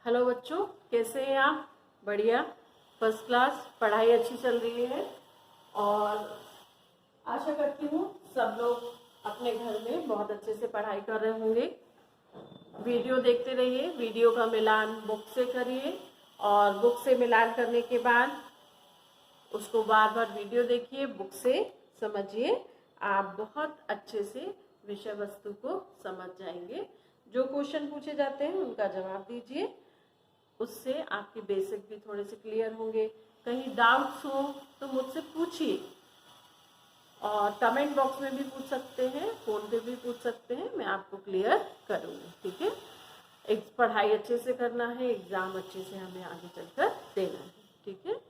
Hello बच्चों, कैसे हैं आप? बढ़िया, फर्स्ट क्लास। पढ़ाई अच्छी चल रही है और आशा करती हूँ सब लोग अपने घर में बहुत अच्छे से पढ़ाई कर रहे होंगे। वीडियो देखते रहिए, वीडियो का मिलान बुक से करिए और बुक से मिलान करने के बाद उसको बार बार वीडियो देखिए, बुक से समझिए। आप बहुत अच्छे से विषय वस्तु को समझ जाएंगे। जो क्वेश्चन पूछे जाते हैं उनका जवाब दीजिए, उससे आपके बेसिक भी थोड़े से क्लियर होंगे। कहीं डाउट्स हो तो मुझसे पूछिए और कमेंट बॉक्स में भी पूछ सकते हैं, फोन पे भी पूछ सकते हैं, मैं आपको क्लियर करूँगी। ठीक है, एक पढ़ाई अच्छे से करना है, एग्जाम अच्छे से हमें आगे चलकर देना है। ठीक है,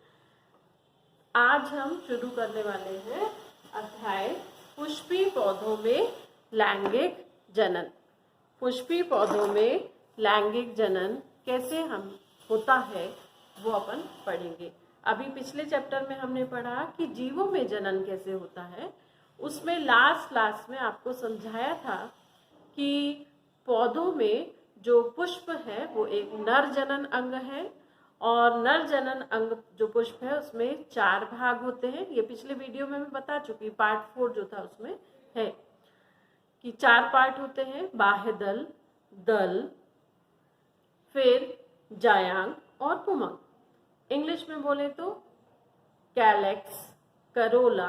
आज हम शुरू करने वाले हैं अध्याय पुष्पी पौधों में लैंगिक जनन। पुष्पी पौधों में लैंगिक जनन कैसे हम होता है वो अपन पढ़ेंगे। अभी पिछले चैप्टर में हमने पढ़ा कि जीवों में जनन कैसे होता है। उसमें लास्ट में आपको समझाया था कि पौधों में जो पुष्प है वो एक नर जनन अंग है और नर जनन अंग जो पुष्प है उसमें 4 भाग होते हैं। ये पिछले वीडियो में मैं बता चुकी, पार्ट 4 जो था उसमें है कि 4 पार्ट होते हैं, बाह्य दल, दल, फिर जायांग और पुमंग। इंग्लिश में बोले तो calyx, Corolla,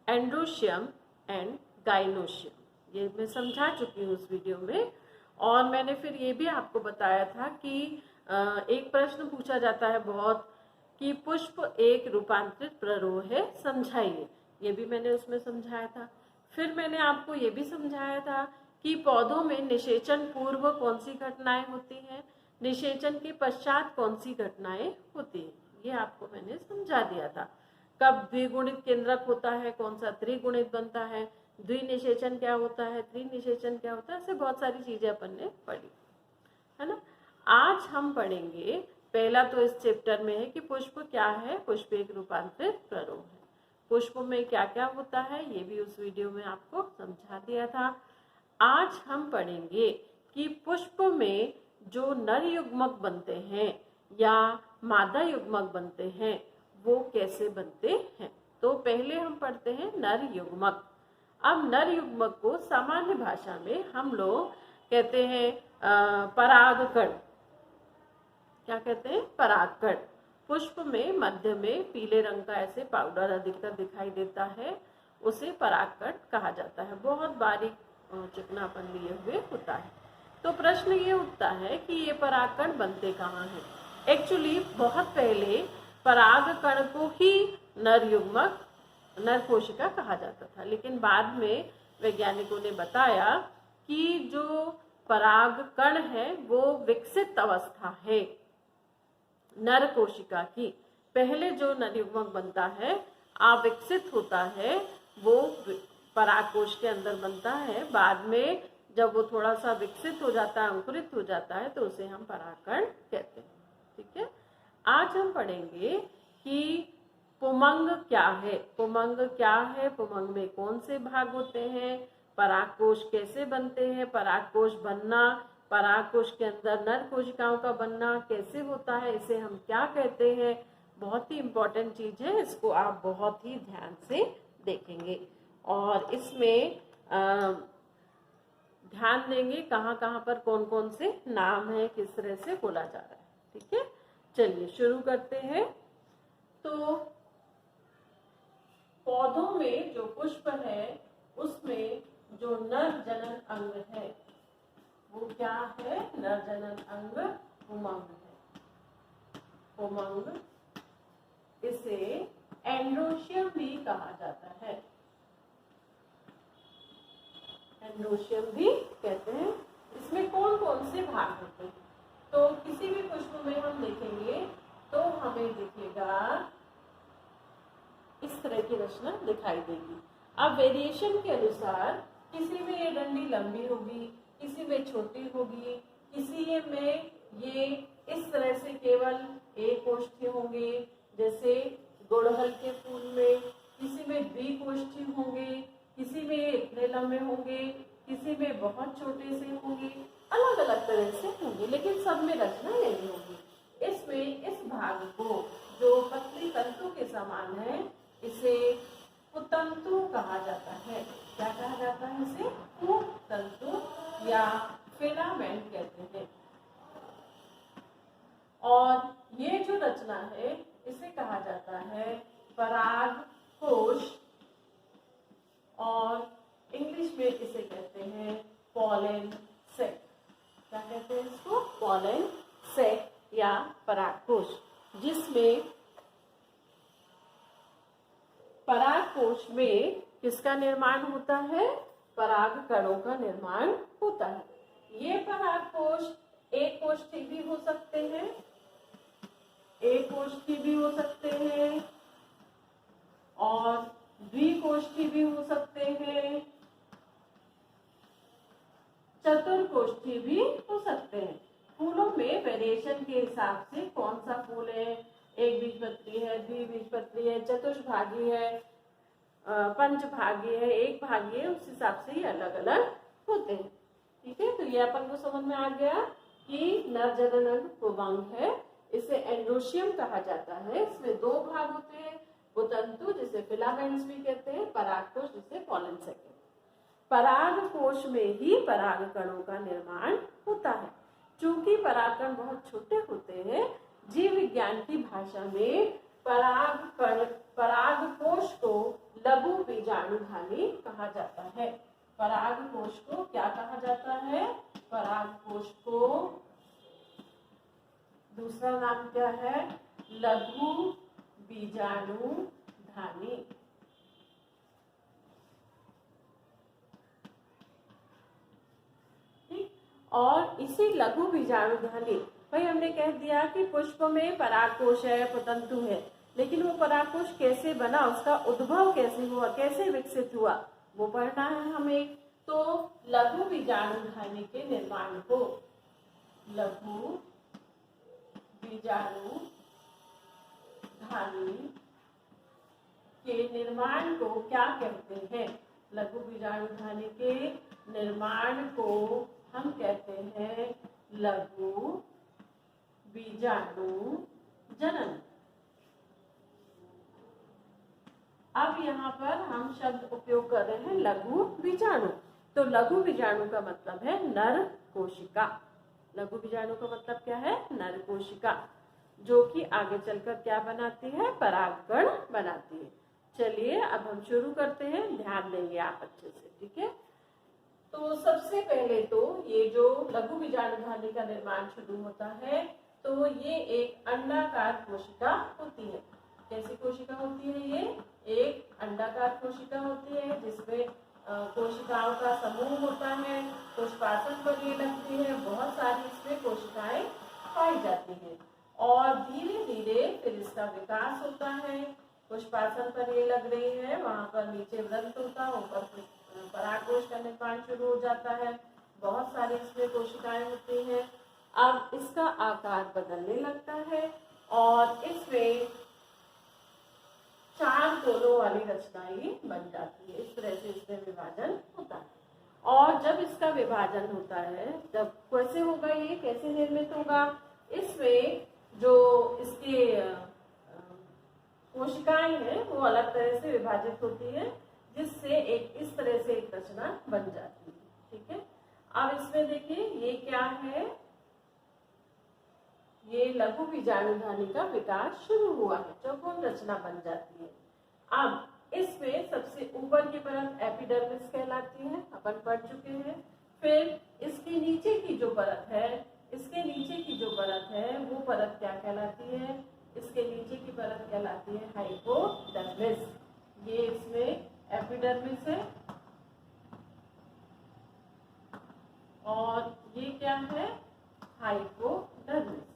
androecium and gynoecium. ये मैं समझा चुकी हूँ उस वीडियो में। और मैंने फिर ये भी आपको बताया था कि एक प्रश्न पूछा जाता है बहुत कि पुष्प एक रूपांतरित प्ररोह है, समझाइए। ये भी मैंने उसमें समझाया था। फिर मैंने आपको ये भी समझाया था कि पौधों में निषेचन पूर्व कौन सी घटनाएं होती हैं, निषेचन के पश्चात कौन सी घटनाएं होती हैं, ये आपको मैंने समझा दिया था। कब द्विगुणित केंद्रक होता है, कौन सा त्रिगुणित बनता है, द्विनिषेचन क्या होता है, त्रिनिषेचन क्या होता है, ऐसे बहुत सारी चीजें अपन ने पढ़ी है ना। आज हम पढ़ेंगे, पहला तो इस चैप्टर में है कि पुष्प क्या है। पुष्प एक रूपांतरित प्ररोह है। पुष्प में क्या क्या होता है ये भी उस वीडियो में आपको समझा दिया था। आज हम पढ़ेंगे कि पुष्प में जो नर युग्मक बनते हैं या मादा युग्मक बनते हैं वो कैसे बनते हैं। तो पहले हम पढ़ते हैं नर युग्मक। अब नर युग्मक को सामान्य भाषा में हम लोग कहते हैं परागकण। क्या कहते हैं? परागकण। पुष्प में मध्य में पीले रंग का ऐसे पाउडर अधिकतर दिखाई देता है, उसे परागकण कहा जाता है। बहुत बारीक चिकनापन लिए हुए होता है। तो प्रश्न ये उठता है कि ये परागकण बनते कहाँ हैं। एक्चुअली बहुत पहले परागकण को ही नर युग्मक, नर कोशिका कहा जाता था, लेकिन बाद में वैज्ञानिकों ने बताया कि जो परागकण है वो विकसित अवस्था है नर कोशिका की। पहले जो नर युग्मक बनता है अविकसित होता है, वो परागकोश के अंदर बनता है। बाद में जब वो थोड़ा सा विकसित हो जाता है, अंकुरित हो जाता है, तो उसे हम परागकण कहते हैं। ठीक है, आज हम पढ़ेंगे कि पुमंग क्या है। पुमंग क्या है, पुमंग में कौन से भाग होते हैं, परागकोश कैसे बनते हैं, परागकोश बनना, परागकोश के अंदर नर कोशिकाओं का बनना कैसे होता है, इसे हम क्या कहते हैं। बहुत ही इंपॉर्टेंट चीज है, इसको आप बहुत ही ध्यान से देखेंगे और इसमें ध्यान देंगे कहाँ कहाँ पर कौन कौन से नाम है, किस तरह से बोला जा रहा है। ठीक है, चलिए शुरू करते हैं। तो पौधों में जो पुष्प है उसमें जो नर जनन अंग है वो क्या है? नर जनन अंग पुमंग है। पुमंग, इसे एंड्रोशियम भी कहा जाता है। एंड्रोशियम भी कहते हैं। इसमें कौन कौन से भाग होते हैं? तो किसी भी पुष्प में हम देखेंगे तो हमें दिखेगा इस तरह की रचना दिखाई देगी। अब वेरिएशन के अनुसार किसी में ये डंडी लंबी होगी, किसी में छोटी होगी, किसी में ये इस तरह से केवल एक कोष्ठी होंगे, जैसे गुड़हल के फूल में, किसी में द्विकोष्ठी होंगे, किसी में इतने लंबे होंगे, किसी में बहुत छोटे से होंगे, अलग अलग तरह से होंगे, लेकिन सब में रचना यही होगी। निर्माण है इसे पुतंतु कहा जाता है। क्या कहा जाता है इसे? पुतंतु या फिलामेंट कहते हैं। और ये जो रचना है इसे कहा जाता है परागकोश, और इंग्लिश में इसे कहते हैं पॉलन सेक। क्या कहते हैं इसको? पॉलन सेक या परागकोश, जिसमें परागकोश में किसका निर्माण होता है? पराग कणों का निर्माण होता है। ये परागकोश एक कोष्ठी भी हो सकते हैं, एक कोष्ठी भी हो सकते हैं और द्विकोष्ठी भी हो सकते हैं, चतुर्कोष्ठी भी हो सकते हैं। फूलों में वेरिएशन के हिसाब से कौन सा फूल है, एक बीजपत्री है, द्विबीजपत्री है, चतुष्भागी है, पंचभागी है, एक भागी है, उस हिसाब से ये अलग अलग होते हैं। ठीक है, तो ये अपन को समझ में आ गया कि नर जनन अंग पुंबंग है, इसे एंडोशियम कहा जाता है। इसमें दो भाग होते हैं, पुतंतु जिसे फिलामेंट्स भी कहते हैं, परागकोश जिसे पॉलन सेक कहते हैं। परागकोश में ही पराग कणों का निर्माण होता है। चूंकि परागकण बहुत छोटे होते हैं, जीव विज्ञान की भाषा में परागकोश को लघु बीजाणुधानी कहा जाता है। परागकोश को क्या कहा जाता है? परागकोश को दूसरा नाम क्या है? लघु बीजाणुधानी। ठीक, और इसी लघु बीजाणुधानी, भाई हमने कह दिया कि पुष्प में परागकोश है, पुतंतु है, लेकिन वो परागकोश कैसे बना, उसका उद्भव कैसे हुआ, कैसे विकसित हुआ, वो पढ़ना है हमें। तो लघु बीजाणुधानी के निर्माण को, लघु बीजाणुधानी के निर्माण को क्या कहते हैं? लघु बीजाणुधानी के निर्माण को हम कहते हैं लघु बीजाणु जनन। अब यहाँ पर हम शब्द उपयोग कर रहे हैं लघु बीजाणु। तो लघु बीजाणु का मतलब है नर कोशिका। लघु बीजाणु का मतलब क्या है? नर कोशिका, जो कि आगे चलकर क्या बनाती है? परागकण बनाती है। चलिए अब हम शुरू करते हैं, ध्यान देंगे आप अच्छे से। ठीक है, तो सबसे पहले तो ये जो लघु बीजाणुधानी का निर्माण शुरू होता है, तो ये एक अंडाकार कोशिका होती है। कैसी कोशिका होती है? ये एक अंडाकार कोशिका होती है, जिसमें कोशिकाओं का समूह होता है। पुष्पासन पर ये लगती है, बहुत सारी इसमें कोशिकाएं पाई जाती हैं और धीरे धीरे फिर इसका विकास होता है। पुष्पासन पर ये लग रही है, वहां पर नीचे वृंत होता है, ऊपर परागकोश का निर्माण शुरू हो जाता है। बहुत सारी इसमें कोशिकाएं होती हैं। अब इसका आकार बदलने लगता है और इसमें 4 कोनों वाली रचनाएं बन जाती है। इस तरह से इसमें विभाजन होता है। और जब इसका विभाजन होता है, जब कैसे होगा, ये कैसे निर्मित होगा? इसमें जो इसके कोशिकाएं हैं वो अलग तरह से विभाजित होती है, जिससे एक इस तरह से एक रचना बन जाती है। ठीक है, अब इसमें देखिए ये क्या है? ये लघु बीजाणुधानी का विकास शुरू हुआ है, चौकोर रचना बन जाती है। अब इसमें सबसे ऊपर की परत एपिडर्मिस कहलाती है, अपन पढ़ चुके हैं। फिर इसके नीचे की जो परत है, इसके नीचे की जो परत है वो परत क्या कहलाती है? इसके नीचे की परत कहलाती है हाइपोडर्मिस। ये इसमें एपिडर्मिस है और ये क्या है? हाइपोडर्मिस।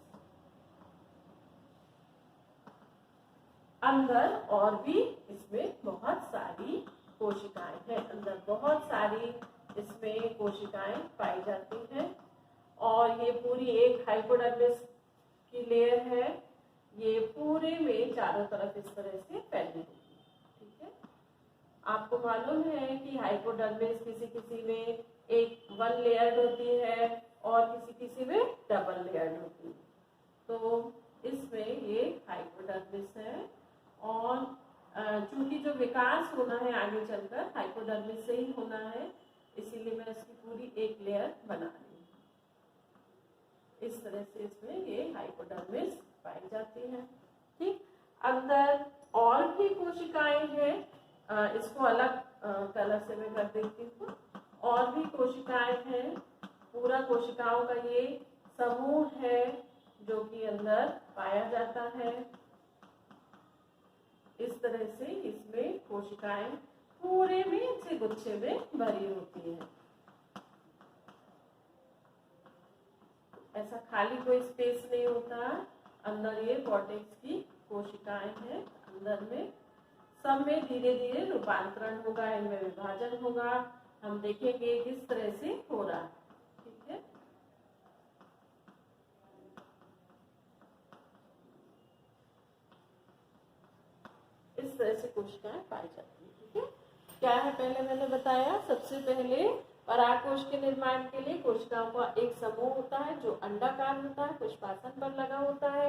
अंदर और भी इसमें बहुत सारी कोशिकाएं हैं, अंदर बहुत सारी इसमें कोशिकाएं पाई जाती हैं और ये पूरी एक हाइपोडर्मिस की लेयर है। ये पूरे में चारों तरफ इस तरह से फैली हुई है। ठीक है, आपको मालूम है कि हाइपोडर्मिस किसी किसी में एक 1 लेयर्ड होती है और किसी किसी में डबल लेयर्ड होती है। तो इसमें ये हाइपोडर्मिस है और चूंकि जो विकास होना है आगे चलकर हाइपोडर्मिस से ही होना है, इसीलिए मैं इसकी पूरी एक लेयर बना रही हूँ। इस तरह से इसमें ये हाइपोडर्मिस पाई जाती है। ठीक, अंदर और भी कोशिकाएं हैं, इसको अलग कलर से मैं कर देती हूँ। और भी कोशिकाएं हैं, पूरा कोशिकाओं का ये समूह है जो कि अंदर पाया जाता है। इस तरह से इसमें कोशिकाएं पूरे में से गुच्छे में भरी होती हैं। ऐसा खाली कोई स्पेस नहीं होता। अंदर ये कॉर्टेक्स की कोशिकाएं हैं। अंदर में सब में धीरे धीरे रूपांतरण होगा, इनमें विभाजन होगा। हम देखेंगे किस तरह से हो रहा है। ठीक है, इस तरह से कोशिकाएं पाई जाती है। ठीक है, क्या है पहले मैंने बताया, सबसे पहले परागकोश के निर्माण के लिए कोशिकाओं का एक समूह होता है जो अंडाकार होता है, पुष्पासन पर लगा होता है।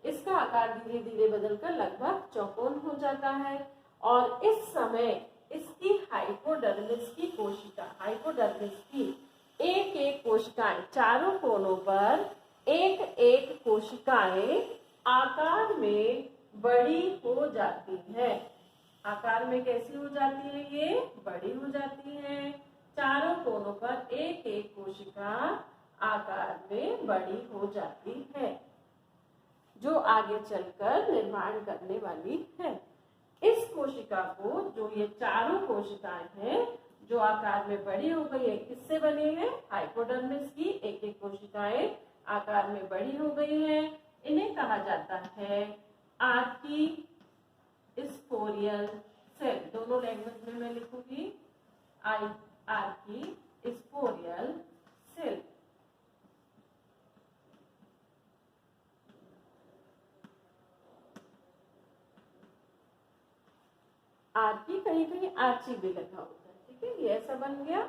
इसका आकार धीरे धीरे बदलकर लगभग चौकोन हो जाता है और इस समय इसकी हाइपोडर्मिस की कोशिका, हाइपोडर्मिस की एक एक कोशिकाएं, चारों कोनों पर एक एक कोशिकाएं आकार में बड़ी हो जाती है। आकार में कैसी हो जाती है? ये बड़ी हो जाती है। चारों कोनों पर एक एक कोशिका आकार में बड़ी हो जाती है, जो आगे चलकर निर्माण करने वाली है। इस कोशिका को, जो ये चारों कोशिकाएं हैं जो आकार में बड़ी हो गई है, किससे बनी है? हाइपोडर्मिस की एक एक कोशिकाएं आकार में बड़ी हो गई है। इन्हें कहा जाता है आर्कीस्पोरियल सेल। दोनों लैंग्वेज में मैं लिखूंगी आर्कीस्पोरियल सेल। आर्की, कहीं कहीं आर्ची भी लिखा होता है। ठीक है, ये ऐसा बन गया।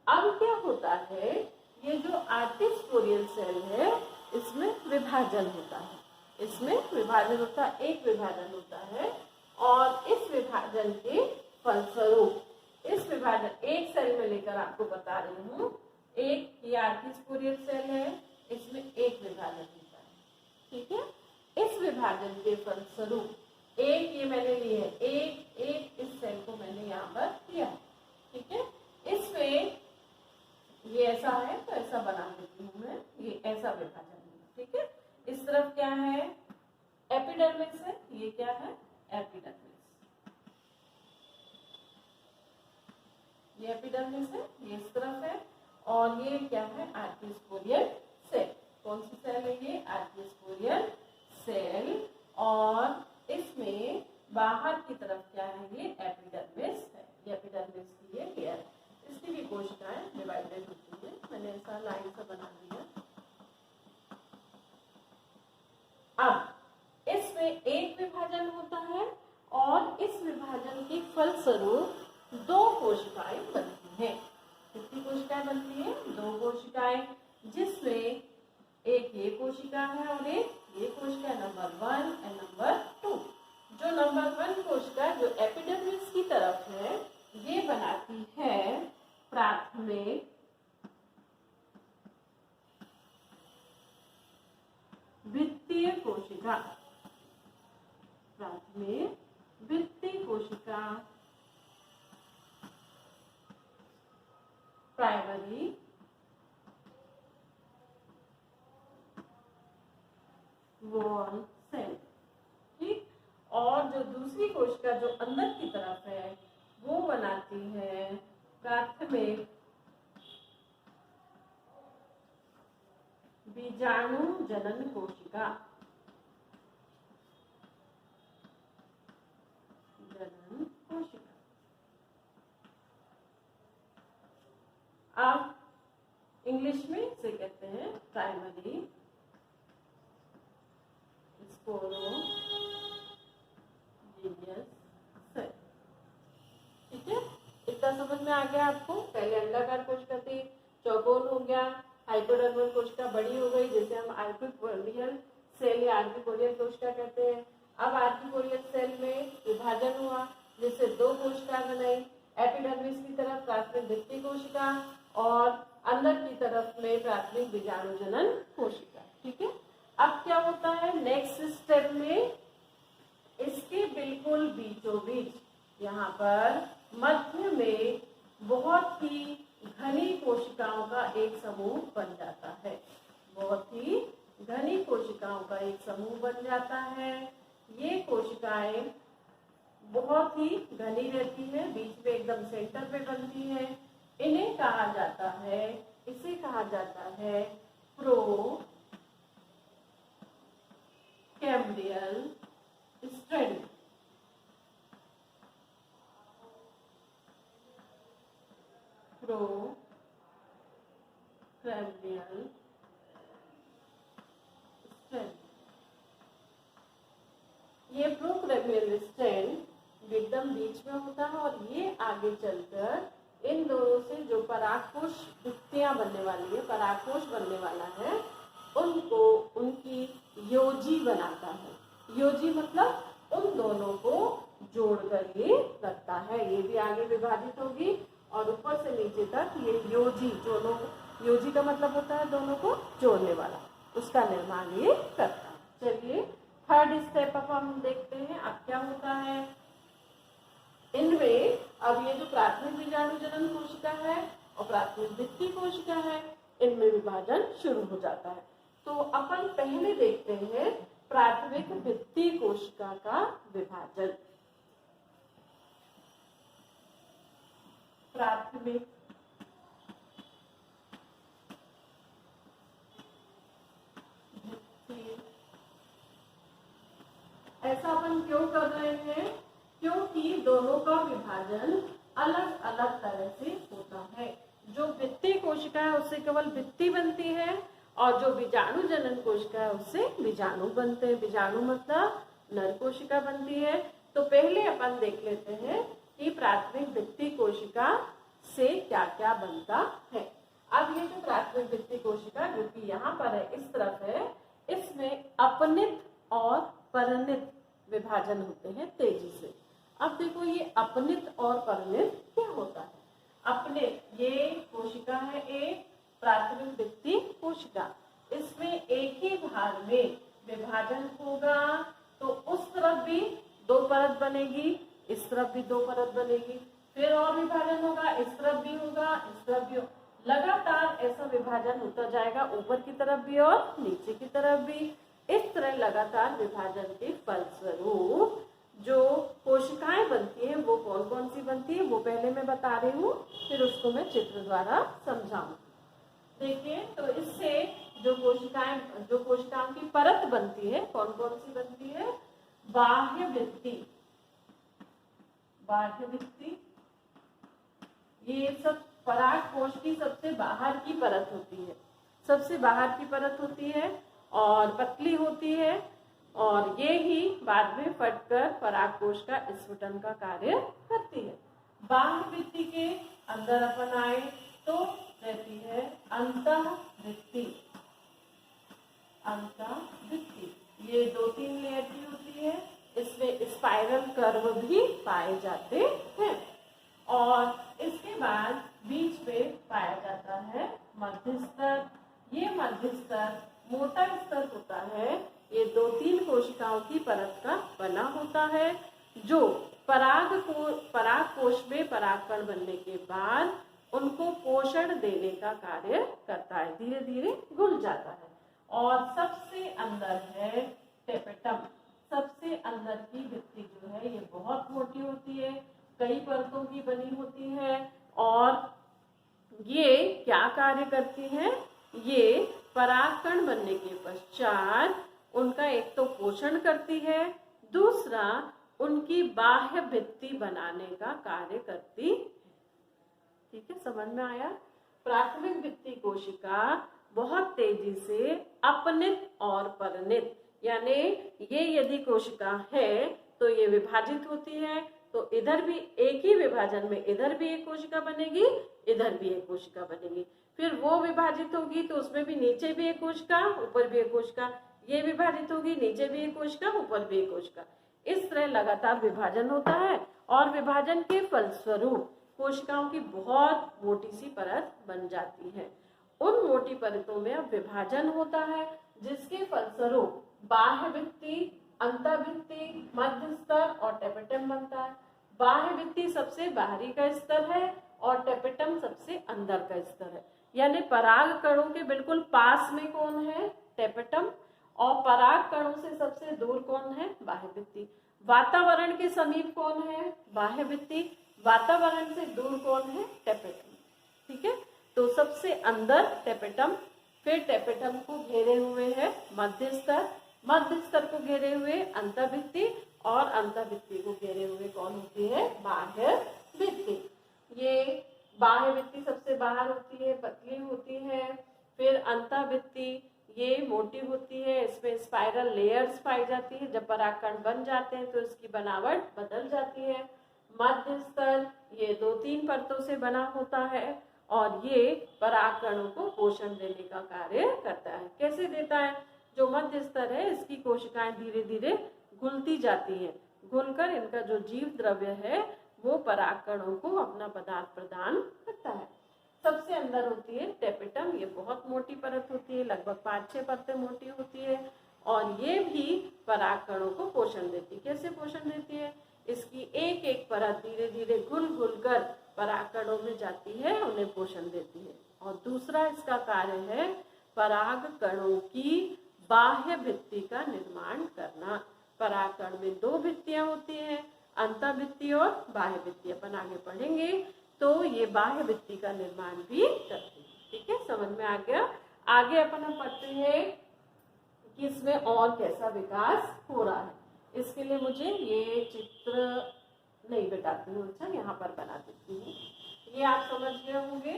अब क्या होता है, ये जो आर्कीस्पोरियल सेल है इसमें विभाजन होता है। इसमें विभाजन होता है, एक विभाजन होता है और इस विभाजन के फलस्वरूप, इस विभाजन, एक सेल में लेकर आपको बता रही हूँ, एक ये आर्कीस्पोरियल सेल है, इसमें एक विभाजन होता है। ठीक है, इस विभाजन के फलस्वरूप एक ये मैंने ली है, एक एक इस सेल को मैंने यहाँ पर किया। ठीक है, इसमें ये ऐसा है तो ऐसा बना देती हूँ मैं, ये ऐसा विभाजन है। ठीक है, इस तरफ क्या है? एपिडर्मिस है। ये क्या है? एपिडर्मिस। ये एपिडर्मिस है, ये इस तरफ है। और ये क्या है? आर्कीस्पोरियल सेल। कौन सी सेल है ये? आर्कीस्पोरियल सेल। और इसमें बाहर की तरफ क्या है? ये एपिडर्मिस है। ये एपिडर्मिस की ये लेयर है। इसकी भी कोशिकाएं डिवाइडेड होती है। मैंने ऐसा लाइन से बना दिया। अब इसमें एक विभाजन होता है और इस विभाजन के फलस्वरूप दो कोशिकाएं बनती हैं। कितनी कोशिकाएं बनती हैं? दो कोशिकाएं, जिसमें एक ये कोशिका है और एक ये कोशिका, नंबर 1 एंड नंबर 2। जो नंबर 1 कोशिका जो एपिडर्मिस की तरफ है, ये बनाती है प्राथमिक वित्तीय कोशिका। प्राथमिक वित्तीय कोशिका, प्राइमरी वॉल सेल। ठीक, और जो दूसरी कोशिका जो अंदर की तरफ है वो बनाती है प्राथमिक बीजाणु जनन कोशिका। जनन कोशिका। अब इंग्लिश में इसे कहते हैं प्राइमरी स्पोरोजीनियस सेल। ठीक है, इतना समझ में आ गया आपको? पहले अंडाकार कोशिका थी, चौकोन हो गया, हाइपोडर्मल कोशिका बड़ी हो गई जिसे हम आर्कीस्पोरियल सेल या आर्कीस्पोरियल कोशिका कहते हैं। अब आर्किकोरियल सेल में विभाजन हुआ, जिससे 2 कोशिकाएं बनाई, एपिडर्मिस की तरफ प्राथमिक भित्ति कोशिका और अंदर की तरफ में प्राथमिक बीजाणुजनन कोशिका। ठीक है, अब क्या होता है नेक्स्ट स्टेप में, इसके बिल्कुल बीचों बीच यहाँ पर मध्य में बहुत ही घनी कोशिकाओं का एक समूह बन जाता है, बहुत ही घनी कोशिकाओं का एक समूह बन जाता है। ये कोशिकाएं बहुत ही घनी रहती है, बीच में एकदम सेंटर पे बनती है। इन्हें कहा जाता है, इसे कहा जाता है procambial strand. Procambial strand. ये प्रो कैम्ब्रियल स्ट्रैंड एकदम बीच में होता है और ये आगे चलकर इन दोनों से जो परागकोश भित्तियां बनने वाली है, परागकोश बनने वाला है, उनको उनकी योजी बनाता है। योजी मतलब उन दोनों को जोड़कर ये रखता है। ये भी आगे विभाजित होगी और ऊपर से नीचे तक ये योजी, दोनों योजी का मतलब होता है दोनों को जोड़ने वाला, उसका निर्माण ये करता है। चलिए थर्ड स्टेप अब हम देखते हैं। अब क्या होता है इनमें, अब ये जो प्राथमिक बीजाणुजनन कोशिका है और प्राथमिक भित्ति कोशिका है, इनमें विभाजन शुरू हो जाता है। तो अपन पहले देखते हैं प्राथमिक भित्ति कोशिका का विभाजन। प्राथमिक भित्ति, ऐसा अपन क्यों कर रहे हैं, क्योंकि दोनों का विभाजन अलग अलग तरह से होता है। जो भित्ति कोशिका है उससे केवल भित्ति बनती है और जो बीजाणु जनन कोशिका है उससे बीजाणु बनते हैं। बीजाणु मतलब नर कोशिका बनती है। तो पहले अपन देख लेते हैं कि प्राथमिक भित्ति कोशिका से क्या क्या बनता है। अब ये जो प्राथमिक भित्ति कोशिका जो कि यहाँ पर है, इस तरफ है, इसमें अपनित और परिणित विभाजन होते हैं तेजी से। अब देखो ये अपनित और परिणित क्या होता है। अपनित, ये कोशिका है एक प्राथमिक भित्ति कोशिका, इसमें एक ही भाग में विभाजन होगा तो उस तरफ भी 2 परत बनेगी, इस तरफ भी 2 परत बनेगी, फिर और विभाजन होगा, इस तरफ भी होगा, इस तरफ भी, लगातार ऐसा विभाजन होता जाएगा, ऊपर की तरफ भी और नीचे की तरफ भी। इस तरह लगातार विभाजन के फलस्वरूप जो कोशिकाएं बनती हैं वो कौन कौन सी बनती है वो पहले मैं बता रही हूँ, फिर उसको मैं चित्र द्वारा समझाऊंगी। देखिए तो इससे जो कोशिकाओं की परत बनती है, कौन कौन सी बनती है, बाह्य भित्ति, बाह्य भित्ति, ये सब परागकोश की सबसे बाहर की परत होती है, सबसे बाहर की परत होती है और पतली होती है और ये ही बाद में फटकर परागकोश का स्फुटन का कार्य करती है। बाह्य भित्ति के अंदर अपन आए तो रहती है अंतःभित्ति। अंतःभित्ति ये 2-3 लेयर की होती है, इसमें स्पाइरल कर्व भी पाए जाते हैं और इसके बाद बीच में पाया जाता है मध्य स्तर। ये मध्य स्तर मोटा स्तर होता है, ये 2-3 कोशिकाओं की परत का बना होता है जो परागकोश में परागकण बनने के बाद उनको पोषण देने का कार्य करता है, धीरे धीरे घुल जाता है। और सबसे अंदर है टेपेटम, सबसे अंदर की भित्ति जो है ये बहुत मोटी होती है, कई परतों की बनी होती है और ये क्या कार्य करती है, ये परागकण बनने के पश्चात उनका एक तो पोषण करती है, दूसरा उनकी बाह्य भित्ति बनाने का कार्य करती है। ठीक है, समझ में आया। प्राथमिक भित्ति कोशिका बहुत तेजी से अपनित और परिणित, यानी ये यदि कोशिका है तो ये विभाजित होती है तो इधर भी एक ही विभाजन में इधर भी एक कोशिका बनेगी, इधर भी एक कोशिका बनेगी, फिर वो विभाजित होगी तो उसमें भी नीचे भी एक कोशिका, ऊपर भी एक कोशिका, ये विभाजित होगी, नीचे भी एक कोशिका, ऊपर भी एक कोशिका। इस तरह लगातार विभाजन होता है और विभाजन के फलस्वरूप कोशिकाओं की बहुत मोटी सी परत बन जाती है। उन मोटी परतों में अब विभाजन होता है, जिसके फलस्वरूप बाह्य भित्ति, अंतःभित्ति, मध्य स्तर और टेपेटम बनता है। बाह्य भित्ति सबसे बाहरी का स्तर है और टेपेटम सबसे अंदर का स्तर है। यानी पराग कणों के बिल्कुल पास में कौन है? टेपेटम। और पराग कणों से सबसे दूर कौन है? बाह्य भित्ति। वातावरण के समीप कौन है? बाह्य भित्ति। वातावरण से दूर कौन है? टेपेटम। ठीक है, तो सबसे अंदर टेपेटम, फिर टेपेटम को घेरे हुए है मध्य स्तर, मध्य स्तर को घेरे हुए अंतःभित्ति और अंतःभित्ति को घेरे हुए कौन होती है? बाह्य भित्ति। ये बाह्य भित्ति सबसे बाहर होती है, पतली होती है। फिर अंतःभित्ति ये मोटी होती है, इसमें स्पाइरल लेयर्स पाई जाती है। जब परागकण बन जाते हैं तो इसकी बनावट बदल जाती है। मध्य स्तर ये 2-3 परतों से बना होता है और ये परागकणों को पोषण देने का कार्य करता है। कैसे देता है? जो मध्य स्तर है इसकी कोशिकाएं धीरे धीरे घुलती जाती हैं, घुलकर इनका जो जीव द्रव्य है वो परागकणों को अपना पदार्थ प्रदान करता है। सबसे अंदर होती है टेपेटम, ये बहुत मोटी परत होती है, लगभग 5-6 परतें मोटी होती है और ये भी परागकणों को पोषण देती है। कैसे पोषण देती है? इसकी एक एक परत धीरे धीरे घुल घुल कर परागकणों में जाती है, उन्हें पोषण देती है। और दूसरा इसका कार्य है परागकणों की बाह्य भित्ति का निर्माण करना। परागकण में 2 भित्तियां होती हैं, अंतःभित्ति और बाह्य भित्ति। अपन आगे पढ़ेंगे तो ये बाह्य भित्ति का निर्माण भी करती है। ठीक है, समझ में आ गया। आगे अपन पढ़ते हैं कि इसमें और कैसा विकास हो रहा है। इसके लिए मुझे ये चित्र नहीं बताती हूँ, अच्छा यहाँ पर बना देती हूँ। ये आप समझ गए होंगे,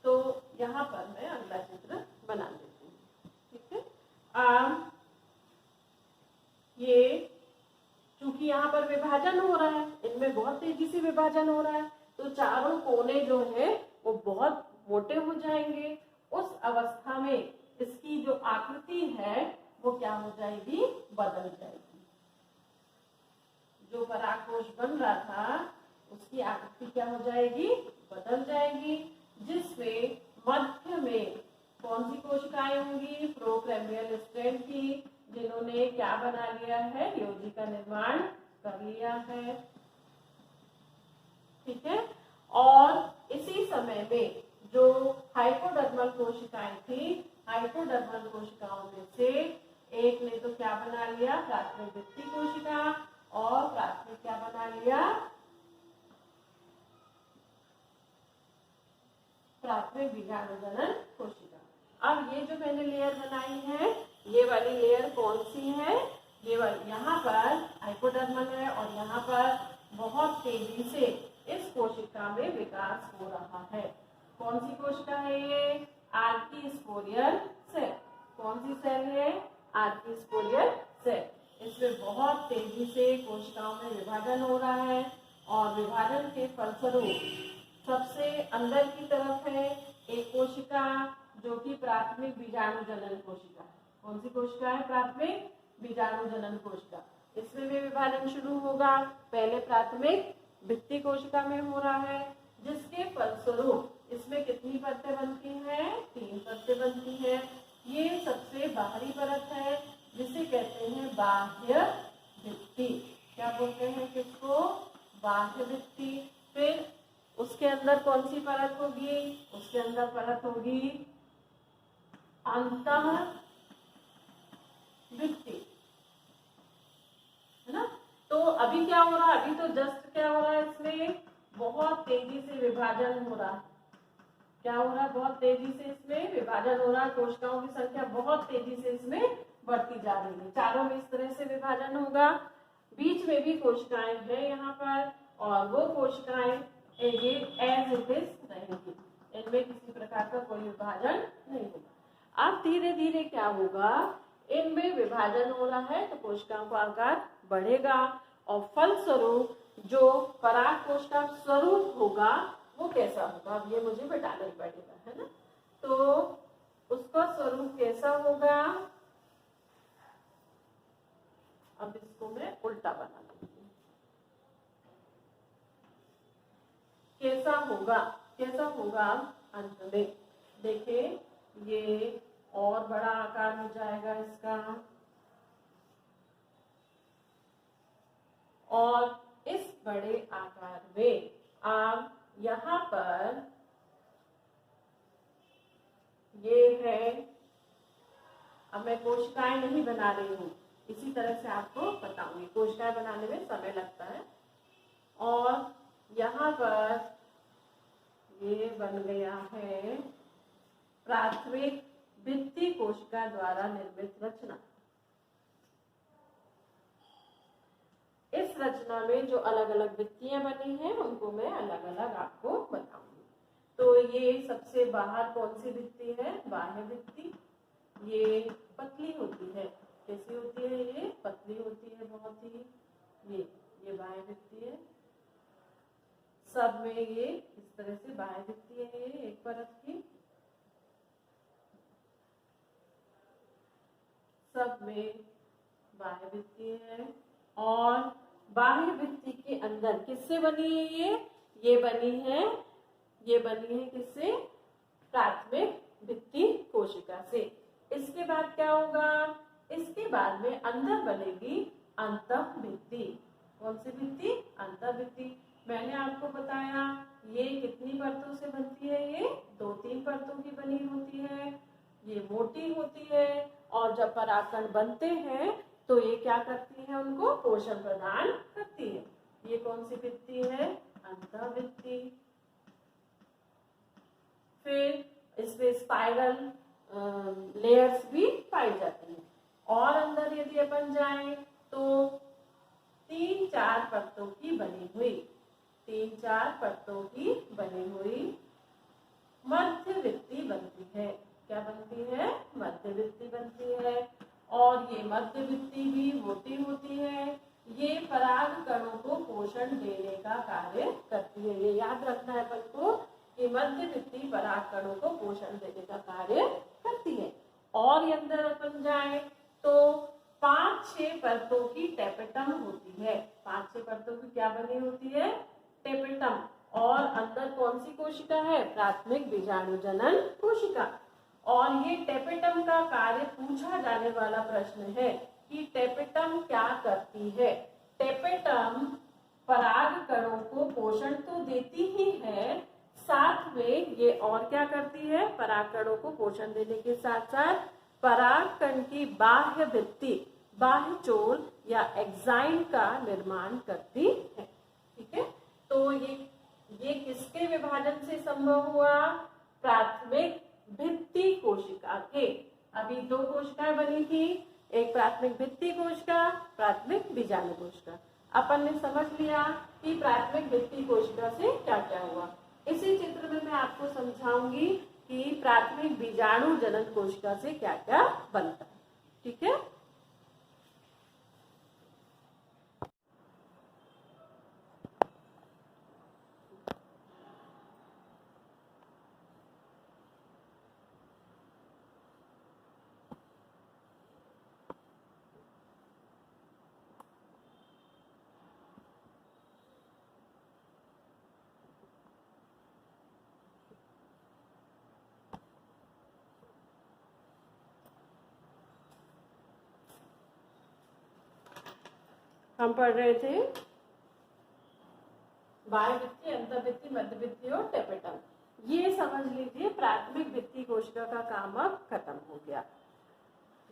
तो यहाँ पर मैं अगला चित्र बना देती हूँ। ठीक है, ये चूंकि यहाँ पर विभाजन हो रहा है, इनमें बहुत तेजी से विभाजन हो रहा है, तो चारों कोने जो है वो बहुत मोटे हो जाएंगे। उस अवस्था में इसकी जो आकृति है वो क्या हो जाएगी? बदल जाएगी। जो परागकोश बन रहा था उसकी आकृति क्या हो जाएगी? बदल जाएगी, जिसमें मध्य में कौन सी कोशिकाएं होंगी? प्रोकैम्बियल स्ट्रैंड की, जिन्होंने क्या बना लिया है? योजी का निर्माण कर लिया है। ठीक है, और इसी समय में जो हाइपोडर्मल कोशिकाएं थी, हाइपोडर्मल कोशिकाओं में से एक ने तो क्या बना लिया? प्राथमिक भित्ति कोशिका, और प्राथमिक क्या बना लिया? प्राथमिक बीजाणुजनन कोशिका। अब ये जो मैंने लेयर बनाई है, ये वाली लेयर कौन सी है? ये वाली। यहाँ पर हाइपोडर्मल है और यहाँ पर बहुत तेजी से इस कोशिका में विकास हो रहा है। कौन सी कोशिका है ये? आर्कीस्पोरियल सेल। कौन सी सेल है? आर्कीस्पोरियल सेल। इसमें बहुत तेजी से कोशिकाओं में विभाजन हो रहा है और विभाजन के फलस्वरूप सबसे अंदर की तरफ है एक कोशिका जो कि प्राथमिक बीजाणुजनन कोशिका है। कौन सी कोशिका है? प्राथमिक बीजाणुजनन कोशिका। इसमें भी विभाजन शुरू होगा। पहले प्राथमिक भित्ति कोशिका में हो रहा है, जिसके फलस्वरूप इसमें कितनी परतें बनती हैं? 3 परतें बनती हैं। ये सबसे बाहरी परत है जिसे कहते हैं बाह्य भित्ति। क्या बोलते हैं किसको? बाह्य भित्ति। फिर उसके अंदर कौन सी परत होगी? उसके अंदर परत होगी अंतः भित्ति, है ना। तो अभी क्या हो रहा है? अभी तो जस्ट क्या हो रहा है? इसमें बहुत तेजी से विभाजन हो रहा है। क्या हो रहा है? बहुत तेजी से इसमें विभाजन हो रहा है। कोशिकाओं की संख्या बहुत तेजी से इसमें बढ़ती जा रही है। चारों में इस तरह से विभाजन होगा। बीच में भी कोशिकाएं हैं यहाँ पर, और वो कोशिकाएं ये एज इट इज रहेंगी, इनमें किसी प्रकार का कोई विभाजन नहीं होगा। अब धीरे धीरे क्या होगा? इनमें विभाजन हो रहा है तो कोशिकाओं का आकार बढ़ेगा और फलस्वरूप जो परागकोश का स्वरूप होगा वो कैसा होगा? अब ये मुझे बताना ही पड़ेगा, है ना। तो उसका स्वरूप कैसा होगा? अब इसको मैं उल्टा बना दूंगी। कैसा होगा अंत में देखिए, ये और बड़ा आकार हो जाएगा इसका, और इस बड़े आकार में आप यहाँ पर ये है, अब मैं कोशिकाएं नहीं बना रही हूँ, इसी तरह से आपको बताऊंगी। कोशिकाएं बनाने में समय लगता है। और यहाँ पर ये बन गया है प्राथमिक भित्ति कोशिका द्वारा निर्मित रचना। इस रचना में जो अलग अलग भित्तियां बनी हैं उनको मैं अलग अलग आपको बताऊंगी। तो ये सबसे बाहर कौन सी भित्ति है? बाह्य भित्ति। ये पतली होती है। कैसी होती है? ये पतली होती है बहुत ही। ये बाह्य भित्ति है। सब में ये इस तरह से बाह्य भित्ति है, ये एक परत की। सब में बाह्य भित्ति है। और बाह्य भित्ति के अंदर किससे बनी है? ये बनी है किससे? प्राथमिक भित्ति कोशिका से। इसके बाद क्या होगा? इसके बाद में अंदर बनेगी अंतःभित्ति। कौन सी भित्ति? अंतःभित्ति। मैंने आपको बताया ये कितनी परतों से बनती है? ये 2-3 परतों की बनी होती है। ये मोटी होती है और जब परागकण बनते हैं तो ये क्या करती है? उनको पोषण प्रदान करती है। ये कौन सी भित्ति है? अंतःभित्ति। फिर इसमें स्पाइरल लेयर्स भी पाई जाती हैं। और अंदर यदि अपन जाएं तो 3-4 परतों की बनी हुई, 3-4 परतों की बनी हुई मध्यभित्ति बनती है। क्या बनती है? मध्यभित्ति बनती है। और ये मध्यभित्ति भी मोटी होती है। ये पराग कणों को पोषण देने का कार्य करती है। ये याद रखना है अपन को कि मध्यभित्ति पराग कणों को पोषण देने का कार्य करती है। और ये अंदर अपन जाए तो 5-6 परतों की टेपेटम होती है। 5-6 परतों की क्या बनी होती है? टेपेटम। और अंदर कौन सी कोशिका है? प्राथमिक बीजाणुजनन कोशिका। और ये टेपेटम का कार्य पूछा जाने वाला प्रश्न है कि टेपेटम क्या करती है? टेपेटम पराग कणों को पोषण तो देती ही है, साथ में ये और क्या करती है? पराग कणों को पोषण देने के साथ साथ परागकण की बाह्य भित्ति, बाह्य चोल या एक्साइन का निर्माण करती है। ठीक है, तो ये किसके विभाजन से संभव हुआ? प्राथमिक भित्ति कोशिका के। अभी 2 कोशिकाएं बनी थी, एक प्राथमिक भित्ति कोशिका, प्राथमिक बीजाणु कोशिका। अपन ने समझ लिया कि प्राथमिक भित्ति कोशिका से क्या क्या हुआ। इसी चित्र में मैं आपको समझाऊंगी कि प्राथमिक बीजाणु जनन कोशिका से क्या क्या बनता है। ठीक है, हम पढ़ रहे थे बाह्य भित्ति, अंतःभित्ति, मध्यभित्ति और टेपेटम। ये समझ लीजिए प्राथमिक भित्ति कोशिका का काम अब खत्म हो गया।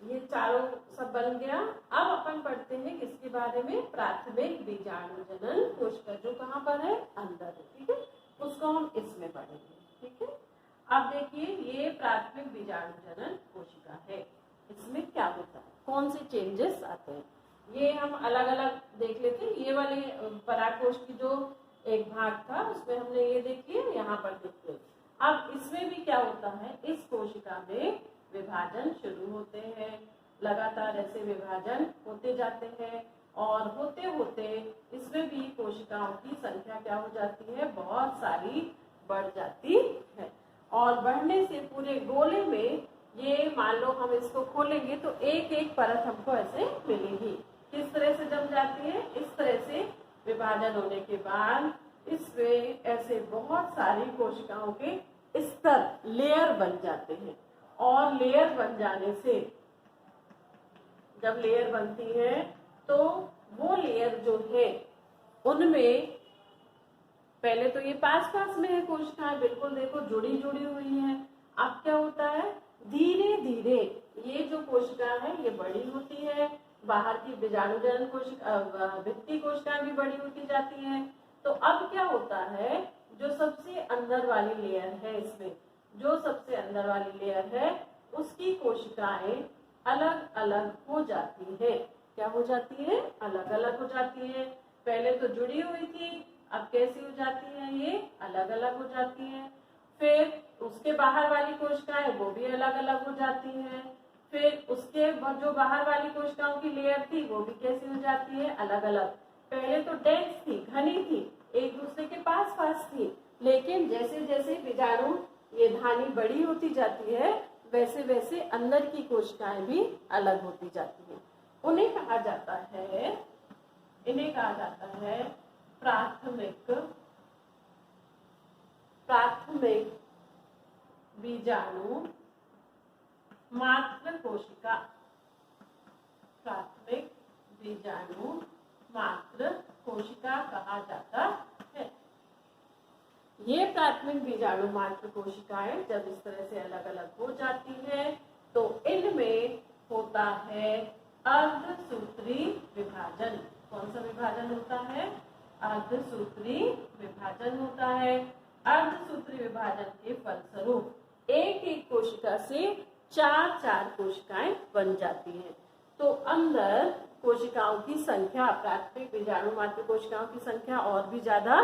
ये चारों सब बन गया। अब अपन पढ़ते हैं किसके बारे में? प्राथमिक बीजाणुजनन कोशिका, जो कहाँ पर है? अंदर। ठीक है, उसको हम इसमें पढ़ेंगे। ठीक है, अब देखिए ये प्राथमिक बीजाणुजनन कोशिका है। इसमें क्या होता है? कौन से चेंजेस आते हैं? ये हम अलग अलग देख लेते हैं। ये वाले परागकोश की जो एक भाग था उसमें हमने ये देखिए, यहाँ पर देखिए। अब इसमें भी क्या होता है? इस कोशिका में विभाजन शुरू होते हैं, लगातार ऐसे विभाजन होते जाते हैं और होते होते इसमें भी कोशिकाओं की संख्या क्या हो जाती है? बहुत सारी बढ़ जाती है। और बढ़ने से पूरे गोले में ये मान लो हम इसको खोलेंगे तो एक एक परत हमको ऐसे मिलेगी। किस तरह से जम जाती है, इस तरह से विभाजन होने के बाद इसमें ऐसे बहुत सारी कोशिकाओं के स्तर, लेयर बन जाते हैं। और लेयर बन जाने से, जब लेयर बनती है तो वो लेयर जो है उनमें पहले तो ये पास पास में है कोशिकाएं, बिल्कुल देखो जुड़ी जुड़ी हुई हैं। अब क्या होता है, धीरे धीरे ये जो कोशिका है ये बड़ी होती है, बाहर की बीजाणुजनन कोशिका, भित्ति कोशिकाएं भी बड़ी होती जाती हैं। तो अब क्या होता है, जो सबसे अंदर वाली लेयर है, इसमें जो सबसे अंदर वाली लेयर है उसकी कोशिकाएं अलग अलग हो जाती है। क्या हो जाती है, अलग अलग हो जाती है। पहले तो जुड़ी हुई थी, अब कैसी हो जाती है, ये अलग अलग हो जाती है। फिर उसके बाहर वाली कोशिकाएं वो भी अलग अलग हो जाती हैं। फिर उसके जो बाहर वाली कोशिकाओं की लेयर थी वो भी कैसी हो जाती है, अलग अलग। पहले तो डेंस थी, घनी थी, एक दूसरे के पास पास थी, लेकिन जैसे जैसे बीजाणु ये धानी बड़ी होती जाती है वैसे वैसे अंदर की कोशिकाएं भी अलग होती जाती हैं। इन्हें कहा जाता है प्राथमिक बीजाणु मात्र कोशिका। प्राथमिक बीजाणु मात्र कोशिका कहा जाता है। ये प्राथमिक बीजाणु मात्र कोशिकाएं जब इस तरह से अलग अलग हो जाती है तो इनमें होता है अर्धसूत्री विभाजन। कौन सा विभाजन होता है, अर्धसूत्री विभाजन होता है। अर्धसूत्री विभाजन के फलस्वरूप एक एक कोशिका से चार चार कोशिकाएं बन जाती हैं। तो अंदर कोशिकाओं की संख्या, प्राथमिक बीजाणु मात्र कोशिकाओं की संख्या और भी ज्यादा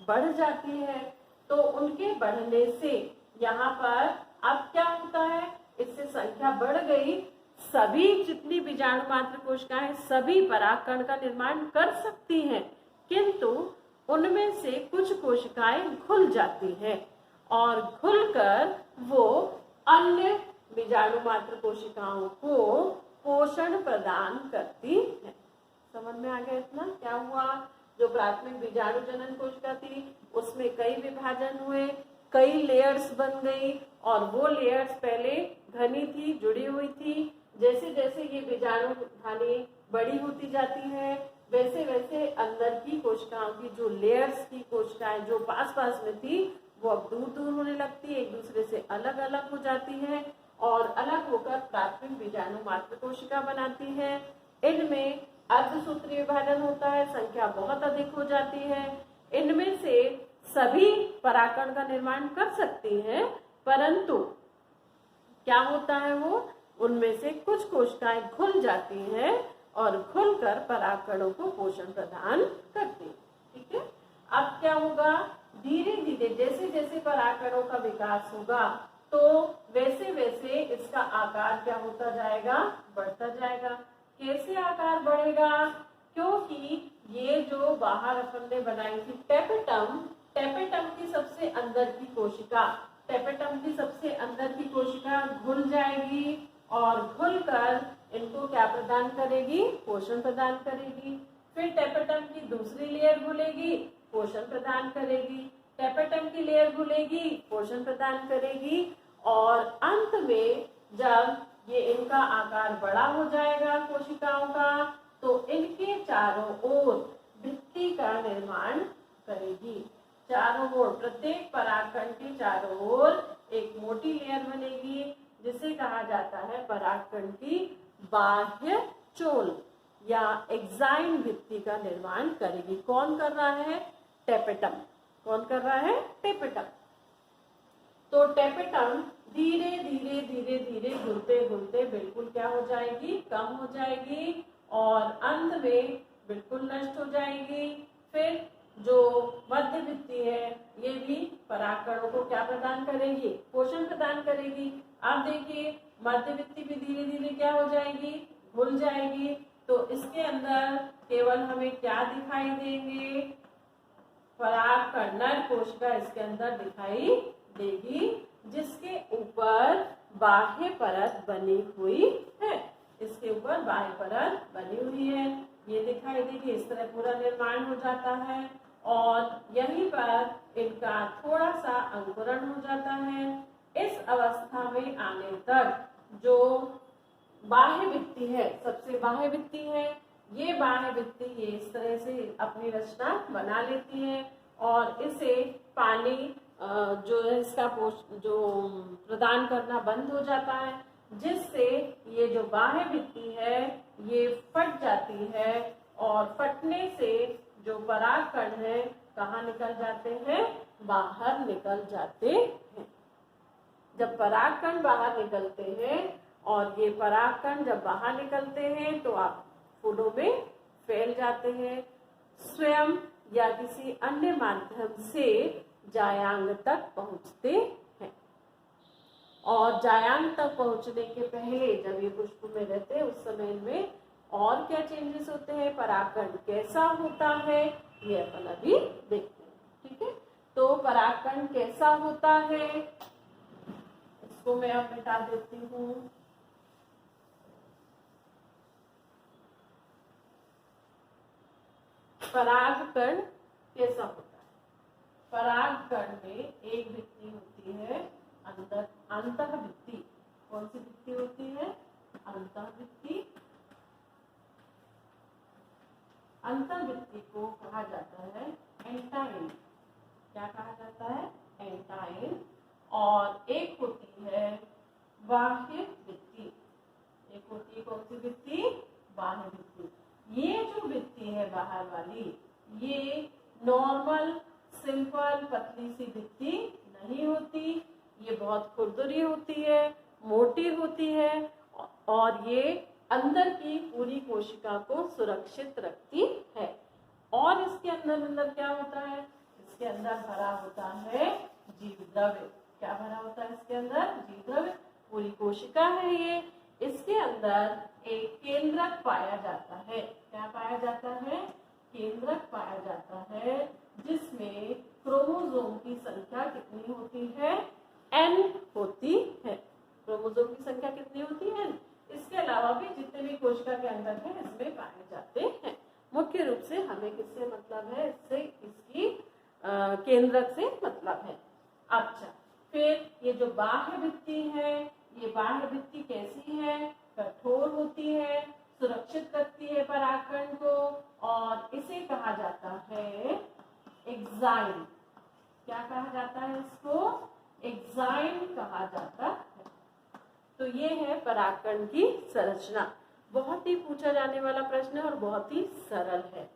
बढ़ जाती है। तो उनके बढ़ने से यहाँ पर अब क्या होता है, इससे संख्या बढ़ गई, सभी जितनी बीजाणु मात्र कोशिकाएं सभी परागकण का निर्माण कर सकती हैं, किंतु उनमें से कुछ कोशिकाएं घुल जाती हैं और घुलकर वो अन्य बीजाणु मात्र कोशिकाओं को पोषण प्रदान करती है। समझ में आ गया इतना? क्या हुआ, जो प्राथमिक बीजाणु जनन कोशिका थी उसमें कई विभाजन हुए, कई लेयर्स बन गई और वो लेयर्स पहले घनी थी, जुड़ी हुई थी। जैसे जैसे ये बीजाणु धानी बड़ी होती जाती है वैसे वैसे अंदर की कोशिकाओं की जो लेयर्स की कोशिकाएं जो पास पास में थी वो अब दूर दूर होने लगती है, एक दूसरे से अलग अलग हो जाती है और अलग होकर प्राथमिक बीजाणु मात्र कोशिका बनाती है। इनमें अर्धसूत्री विभाजन होता है, संख्या बहुत अधिक हो जाती है। इनमें से सभी परागकण का निर्माण कर सकती हैं, परंतु क्या होता है, वो उनमें से कुछ कोशिकाएं घुल जाती हैं और घुलकर परागकणों को पोषण प्रदान करती हैं। ठीक है, अब क्या होगा, धीरे धीरे जैसे जैसे परागकणों का विकास होगा तो वैसे वैसे इसका आकार क्या होता जाएगा, बढ़ता जाएगा। कैसे आकार बढ़ेगा, क्योंकि ये जो बाहर अपन ने बनाई थी टेपेटम की सबसे अंदर की कोशिका, टेपेटम की सबसे अंदर की कोशिका घुल जाएगी और घुलकर इनको क्या प्रदान करेगी, पोषण प्रदान करेगी। फिर टेपेटम की दूसरी लेयर घुलेगी, पोषण प्रदान करेगी। टेपेटम की लेयर घुलेगी, पोषण प्रदान करेगी और अंत में जब ये इनका आकार बड़ा हो जाएगा कोशिकाओं का तो इनके चारों ओर भित्ति का निर्माण करेगी। चारों ओर, प्रत्येक परागकण के चारों ओर एक मोटी लेयर बनेगी जिसे कहा जाता है परागकण की बाह्य चोल या एक्साइन भित्ति का निर्माण करेगी। कौन कर रहा है, टेपेटम। कौन कर रहा है, टेपेटम। तो टेपेटम धीरे धीरे धीरे धीरे घुलते घुलते बिल्कुल क्या हो जाएगी, कम हो जाएगी और अंत में बिल्कुल नष्ट हो जाएगी। फिर जो मध्य भित्ति है ये भी परागकणों को क्या प्रदान करेगी, पोषण प्रदान करेगी। आप देखिए मध्य भित्ति भी धीरे धीरे क्या हो जाएगी, घुल जाएगी। तो इसके अंदर केवल हमें क्या दिखाई देंगे, परागकण, नर कोशिका इसके अंदर दिखाई देगी जिसके ऊपर बाह्य परत बनी हुई है। इसके ऊपर बाह्य परत बनी हुई है। ये दिखाई दीजिए, इस तरह पूरा निर्माण हो जाता है और यहीं पर इनका थोड़ा सा अंकुरण हो जाता है। इस अवस्था में आने तक जो बाह्य भित्ति है, सबसे बाह्य भित्ति है, ये बाह्य भित्ति ये इस तरह से अपनी रचना बना लेती है और इसे पानी जो है इसका जो प्रदान करना बंद हो जाता है, जिससे ये जो बाह्य भित्ति है ये फट जाती है और फटने से जो परागकण है कहाँ निकल जाते हैं, बाहर निकल जाते हैं। जब परागकण बाहर निकलते हैं और ये परागकण जब बाहर निकलते हैं तो आप फूलों में फैल जाते हैं, स्वयं या किसी अन्य माध्यम से जायांग तक पहुंचते हैं। और जायांग तक पहुंचने के पहले जब ये पुष्प में रहते हैं उस समय में और क्या चेंजेस होते हैं, परागकण कैसा होता है, ये अपन अभी देखते हैं। ठीक है, तो परागकण कैसा होता है इसको मैं अब मिटा देती हूँ। परागकण कैसा होता है, परागकण में एक भित्ति होती है अंतःभित्ति। कौन सी भित्ति होती है, अंतःभित्ति। अंतःभित्ति को कहा जाता है एंटाइन। क्या कहा जाता है, एंटाइन। और एक होती है बाह्य भित्ति। एक होती है कौन सी भित्ति, बाह्य भित्ति। ये जो भित्ति है बाहर वाली, ये नॉर्मल सिंपल पतली सी भित्ति नहीं होती, ये बहुत खुरदुरी होती है, मोटी होती है और ये अंदर की पूरी कोशिका को सुरक्षित रखती है। और इसके अंदर क्या होता है, इसके अंदर भरा होता है जीव द्रव्य। क्या भरा होता है इसके अंदर, जीव द्रव्य। पूरी कोशिका है ये, इसके अंदर एक केंद्रक पाया जाता है। क्या पाया जाता है, केंद्रक पाया जाता है, जिसमें क्रोमोसोम की संख्या कितनी होती है, n होती है। क्रोमोसोम की संख्या कितनी होती है, n। इसके अलावा भी जितने भी कोशिका के अंदर है इसमें पाए जाते हैं। मुख्य रूप से हमें किससे मतलब है, इससे इसकी केंद्रक से मतलब है। अच्छा, फिर ये जो बाह्य भित्ति है, ये बाह्य भित्ति कैसी है, कठोर होती है, सुरक्षित रखती है परागकण को और इसे कहा जाता है एक्साइन। क्या कहा जाता है इसको, एक्साइन कहा जाता है। तो ये है परागकण की संरचना। बहुत ही पूछा जाने वाला प्रश्न है और बहुत ही सरल है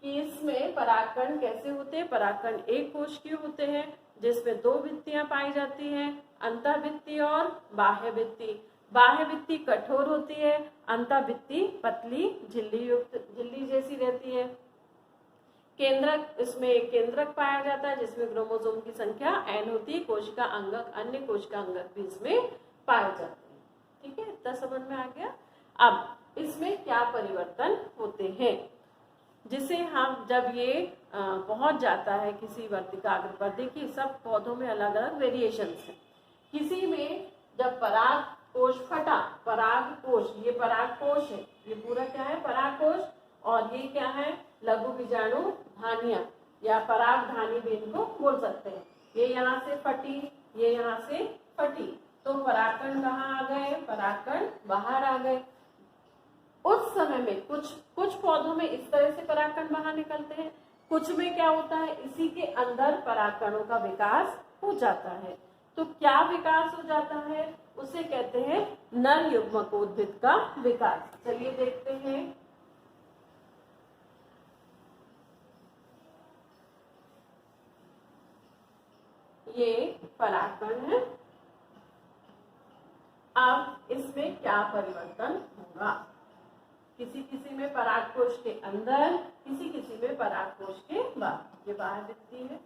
कि इसमें परागकण कैसे होते हैं। परागकण एक कोश के होते हैं जिसमें दो भित्तियां पाई जाती हैं, अंतःभित्ति और बाह्य भित्ति। बाह्य भित्ति कठोर होती है, अंतःभित्ति पतली झिल्ली जैसी रहती है। केंद्रक, इसमें एक केंद्रक पाया जाता है जिसमें क्रोमोसोम की संख्या n होती है। कोशिका अंगक, अन्य कोशिका अंगक भी इसमें पाए जाते हैं। ठीक है, इतना समझ में आ गया। अब इसमें क्या परिवर्तन होते हैं, जिसे हम जब ये पहुंच जाता है किसी वर्तिकाग्र पर। देखिए सब पौधों में अलग अलग वेरिएशंस हैं। किसी में जब पराग कोश फटा, पराग कोश, ये पराग कोश है, ये पूरा क्या है, पराग कोश, और ये क्या है, लघु बीजाणु धानियां या पराग धानी भी इनको बोल सकते हैं। ये यहाँ से फटी, ये यहाँ से फटी, तो परागकण कहाँ आ गए, परागकण बाहर आ गए। उस समय में कुछ पौधों में इस तरह से परागकण बाहर निकलते हैं, कुछ में क्या होता है, इसी के अंदर परागकणों का विकास हो जाता है। तो क्या विकास हो जाता है, उसे कहते हैं नर युग्मकोद्भिद का विकास। चलिए देखते हैं। ये परागकण है। अब इसमें क्या परिवर्तन होगा, किसी किसी में परागकोश के अंदर, किसी किसी में परागकोश के बाहर। ये बाह्य भित्ति है।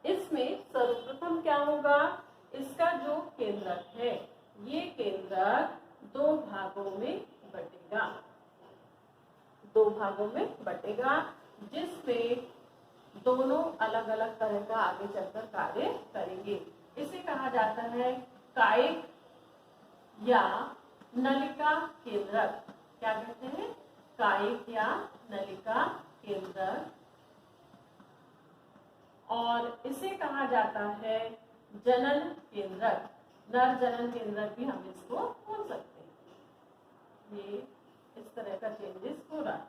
इसमें सर्वप्रथम क्या होगा, इसका जो केंद्रक है, ये केंद्रक दो भागों में बटेगा, दो भागों में बटेगा, जिसमें दोनों अलग अलग तरह का आगे चलकर कार्य करेंगे। इसे कहा जाता है कायिक या नलिका केंद्रक। क्या कहते हैं, कायिक या नलिका केंद्रक, और इसे कहा जाता है जनन केंद्रक। नर जनन केंद्रक भी हम इसको बोल सकते हैं। ये इस तरह का चेंजेस हो रहा है,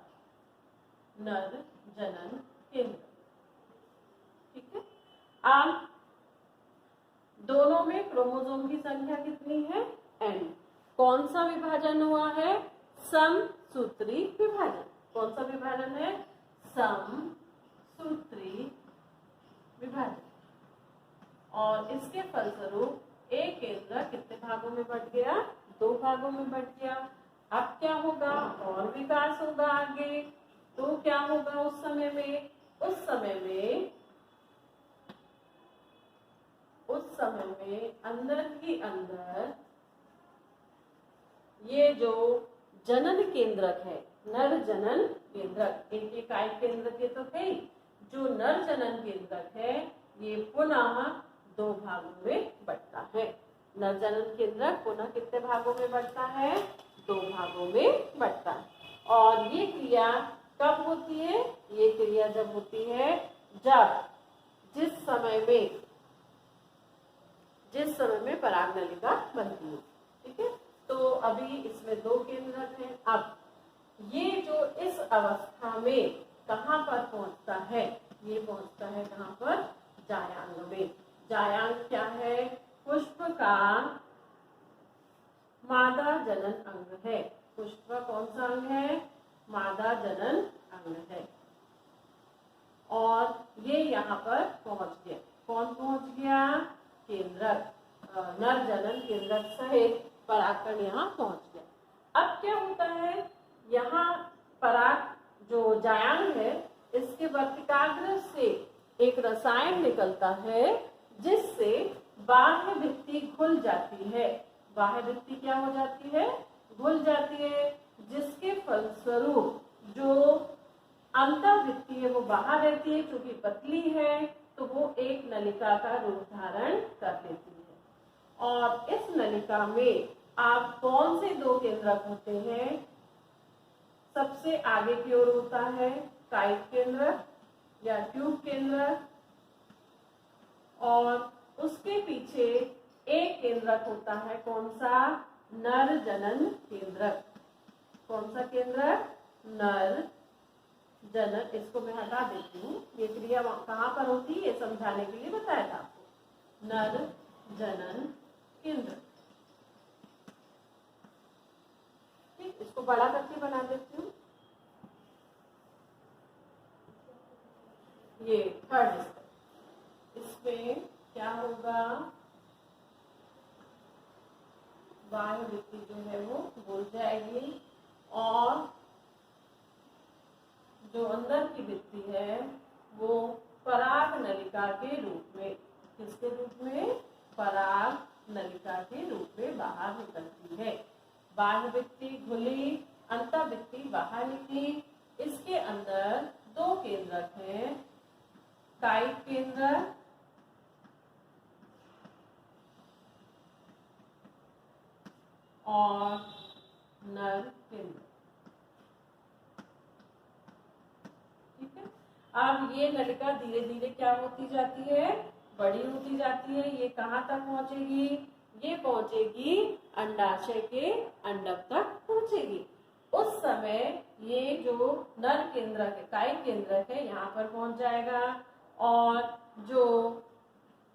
नर जनन केंद्र। ठीक है, अब दोनों में क्रोमोसोम की संख्या कितनी है? n। कौन सा विभाजन हुआ है? समसूत्री विभाजन। कौन सा विभाजन है? समसूत्री विभाजन। और इसके फलस्वरूप एक केंद्र कितने भागों में बंट गया? 2 भागों में बंट गया। अब क्या होगा? और विकास होगा आगे। तो क्या होगा उस समय में? उस समय में अंदर ही अंदर ये जो जनन केंद्रक है, नर जनन केंद्रक, इनके कायिक केंद्र के तो थे, जो नर जनन केंद्रक है ये पुनः 2 भागों में बंटता है। नर जनन केंद्रक पुनः कितने भागों में बंटता है? 2 भागों में बंटता है। और ये क्रिया कब होती है? ये क्रिया जब होती है जब जिस समय में पराग नलिका बनती है। ठीक है, तो अभी इसमें 2 केंद्रक हैं। अब ये जो इस अवस्था में कहाँ पर पहुंचता है? ये पहुंचता है कहाँ पर? जायांग में। जायांग क्या है? पुष्प का मादा जनन अंग है। पुष्प का कौन सा अंग है? मादा जनन अंग है। और ये यहाँ पर पहुंच गया। कौन पहुंच गया? केंद्रक, नर जनन केंद्रक सहित परागकण यहाँ पहुंच गया। अब क्या होता है? यहाँ पराग जो जायांग है इसके वर्तिकाग्र से एक रसायन निकलता है जिससे बाह्य भित्ति घुल जाती है। बाह्य भित्ति क्या हो जाती है? घुल जाती है, जिसके फलस्वरूप जो अंतःभित्ति है वो बाहर रहती है। क्योंकि पतली है तो वो एक नलिका का रूप धारण कर लेती है। और इस नलिका में आप कौन से 2 केंद्रक होते हैं? सबसे आगे की ओर होता है कायिक केंद्रक या ट्यूब केंद्रक, और उसके पीछे एक केंद्रक होता है। कौन सा? नर जनन केंद्रक। कौन सा केंद्रक? नर जनन। इसको मैं हटा देती हूँ। ये क्रिया कहाँ पर होती है ये समझाने के लिए बताया था आपको। नर जनन केंद्र। ठीक, इसको बड़ा करके बना देती हूँ। ये थर्ड स्टेप, इसमें क्या होगा? बाह्य भित्ति जो है वो घुल जाएगी और जो अंदर की भित्ति है वो पराग नलिका के रूप में, किसके रूप में? पराग नलिका के रूप में बाहर निकलती है। बाह्य भित्ति घुली, अंतः भित्ति बाहर निकली। इसके अंदर 2 केंद्रक हैं, कायिक केंद्रक और नर केंद्र। ठीक है, अब ये नलिका धीरे धीरे क्या होती जाती है? बड़ी होती जाती है। ये कहाँ तक पहुंचेगी? ये पहुंचेगी अंडाशय के अंडक तक पहुंचेगी। उस समय ये जो नर केंद्रक है, कायिक केंद्रक है, यहाँ पर पहुंच जाएगा। और जो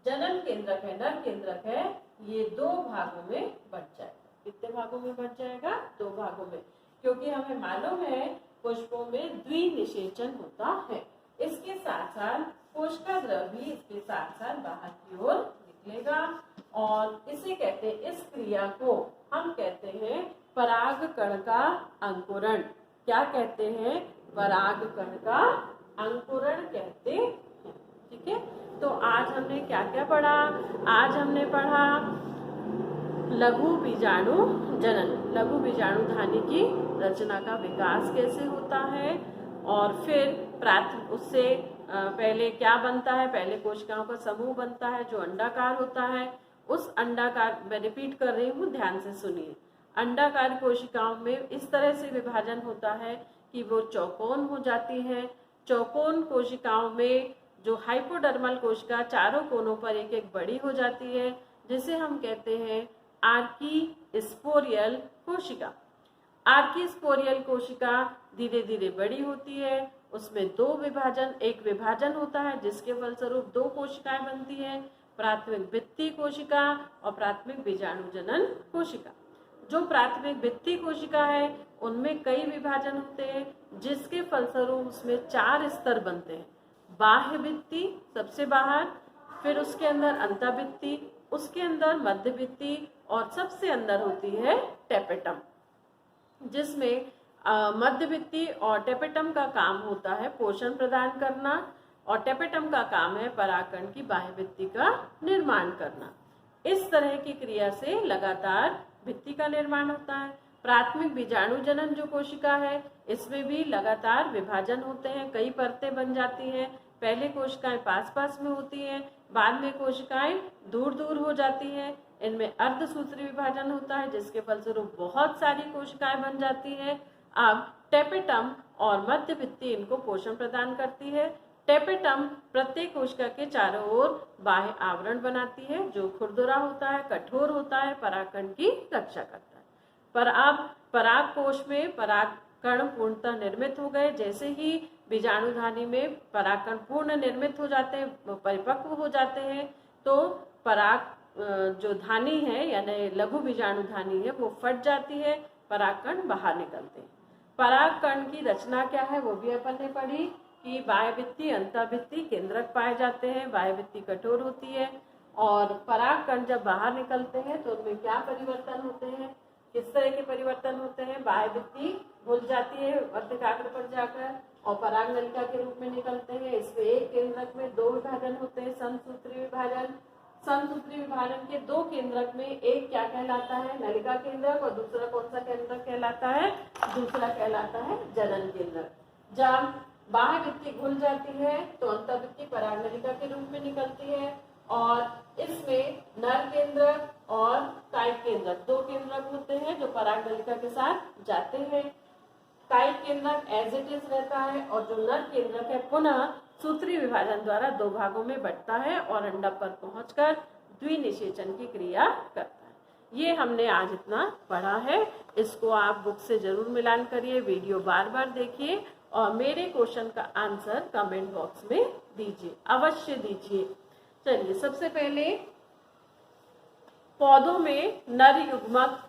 जनन केंद्रक है, नर केंद्रक है, ये 2 भागों में बंट जाएगा। कितने भागों में बंट जाएगा? 2 भागों में। क्योंकि हमें मालूम है पुष्पों में द्विनिषेचन होता है। इसके साथ साथ कोशिकाद्रव भी इसके साथ साथ बाहर की ओर निकलेगा। और इसे कहते हैं, इस क्रिया को हम कहते हैं परागकण का अंकुरण। क्या कहते हैं? परागकण का अंकुरण कहते हैं। ठीक है, तो आज हमने क्या क्या पढ़ा? आज हमने पढ़ा लघु बीजाणु जनन, लघु बीजाणु धानी की रचना का विकास कैसे होता है, और फिर उससे पहले क्या बनता है? पहले कोशिकाओं का समूह बनता है जो अंडाकार होता है। उस अंडाकार, मैं रिपीट कर रही हूँ, ध्यान से सुनिए। अंडाकार कोशिकाओं में इस तरह से विभाजन होता है कि वो चौकोन हो जाती हैं। चौकोन कोशिकाओं में जो हाइपोडर्मल कोशिका चारों कोनों पर एक एक बड़ी हो जाती है, जिसे हम कहते हैं आर्कीस्पोरियल कोशिका। आर्कीस्पोरियल कोशिका धीरे धीरे बड़ी होती है, उसमें एक विभाजन होता है जिसके फलस्वरूप दो कोशिकाएं बनती हैं, प्राथमिक भित्ति कोशिका और प्राथमिक बीजाणुजनन कोशिका। जो प्राथमिक भित्ति कोशिका है उनमें कई विभाजन होते हैं, जिसके फलस्वरूप उसमें 4 स्तर बनते हैं। बाह्य भित्ति सबसे बाहर, फिर उसके अंदर अंतःभित्ति, उसके अंदर मध्य भित्ति और सबसे अंदर होती है टेपेटम, जिसमें मध्य भित्ति और टेपेटम का काम होता है पोषण प्रदान करना और टेपेटम का काम है परागकण की बाह्य भित्ति का निर्माण करना। इस तरह की क्रिया से लगातार भित्ति का निर्माण होता है। प्राथमिक बीजाणुजनन जो कोशिका है इसमें भी लगातार विभाजन होते हैं, कई परतें बन जाती हैं। पहले कोशिकाएं पास पास में होती हैं, बाद में कोशिकाएं दूर दूर हो जाती हैं। इनमें अर्धसूत्री विभाजन होता है जिसके फलस्वरूप बहुत सारी कोशिकाएं बन जाती हैं। अब टेपेटम और मध्य भित्ति इनको पोषण प्रदान करती है। टेपेटम प्रत्येक कोशिका के चारों ओर बाह्य आवरण बनाती है जो खुरदुरा होता है, कठोर होता है, परागकण की रक्षा करता है। पर अब पराग कोश में परागकण पूर्णतः निर्मित हो गए। जैसे ही बीजाणुधानी में परागकण पूर्ण निर्मित हो जाते हैं, परिपक्व हो जाते हैं, तो पराग जो धानी है यानी लघु बीजाणुधानी है वो फट जाती है, परागकण बाहर निकलते हैं। परागकण की रचना क्या है वो भी अपन ने पढ़ी कि बाह्य भित्ति, अंतःभित्ति, केंद्रक पाए जाते हैं। बाह्य भित्ति कठोर होती है और परागकण जब बाहर निकलते हैं तो उनमें क्या परिवर्तन होते हैं, किस तरह के परिवर्तन होते हैं। बाह्य भित्ति घुल जाती है वर्तिकाग्र पर जाकर और पराग नलिका के रूप में निकलते हैं। इसमें एक केंद्रक में 2 विभाजन होते हैं, समसूत्री विभाजन। समसूत्री विभाजन के 2 केंद्रक में एक क्या कहलाता है, नलिका केंद्रक, और दूसरा कौन सा केंद्रक कहलाता है, दूसरा कहलाता है जनन केंद्रक। जब बाह्य भित्ति घुल जाती है तो अंतःभित्ति पराग नलिका के रूप में निकलती है और इसमें नर केंद्रक और कायिक केंद्रक 2 केंद्रक होते हैं जो पराग नलिका के साथ जाते हैं। कायिक केंद्रक एज इट इज रहता है और जो नर केंद्रक है पुनः सूत्री विभाजन द्वारा 2 भागों में बंटता है और अंडा पर पहुंचकर द्विनिषेचन की क्रिया करता है। ये हमने आज इतना पढ़ा है। इसको आप बुक से जरूर मिलान करिए, वीडियो बार बार देखिए और मेरे क्वेश्चन का आंसर कमेंट बॉक्स में दीजिए, अवश्य दीजिए। चलिए, सबसे पहले पौधों में नर युग्मक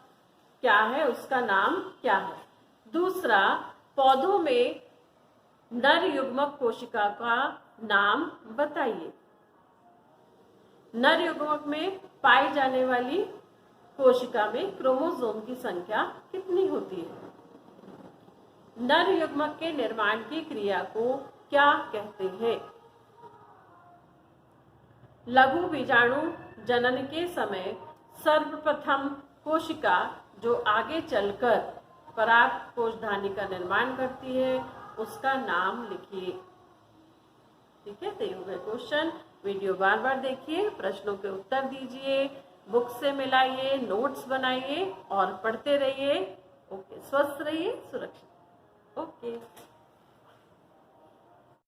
क्या है, उसका नाम क्या है। दूसरा, पौधों में नर युग्मक कोशिका का नाम बताइए। नर युग्मक में पाई जाने वाली कोशिका में क्रोमोसोम की संख्या कितनी होती है। नर युग्मक के निर्माण की क्रिया को क्या कहते हैं। लघु बीजाणु जनन के समय सर्वप्रथम कोशिका जो आगे चलकर पराग कोषधानी का निर्माण करती है उसका नाम लिखिए। ठीक है, तो ये हो गए क्वेश्चन। वीडियो बार बार देखिए, प्रश्नों के उत्तर दीजिए, बुक से मिलाइए, नोट्स बनाइए और पढ़ते रहिए। ओके, स्वस्थ रहिए, सुरक्षित। ओके।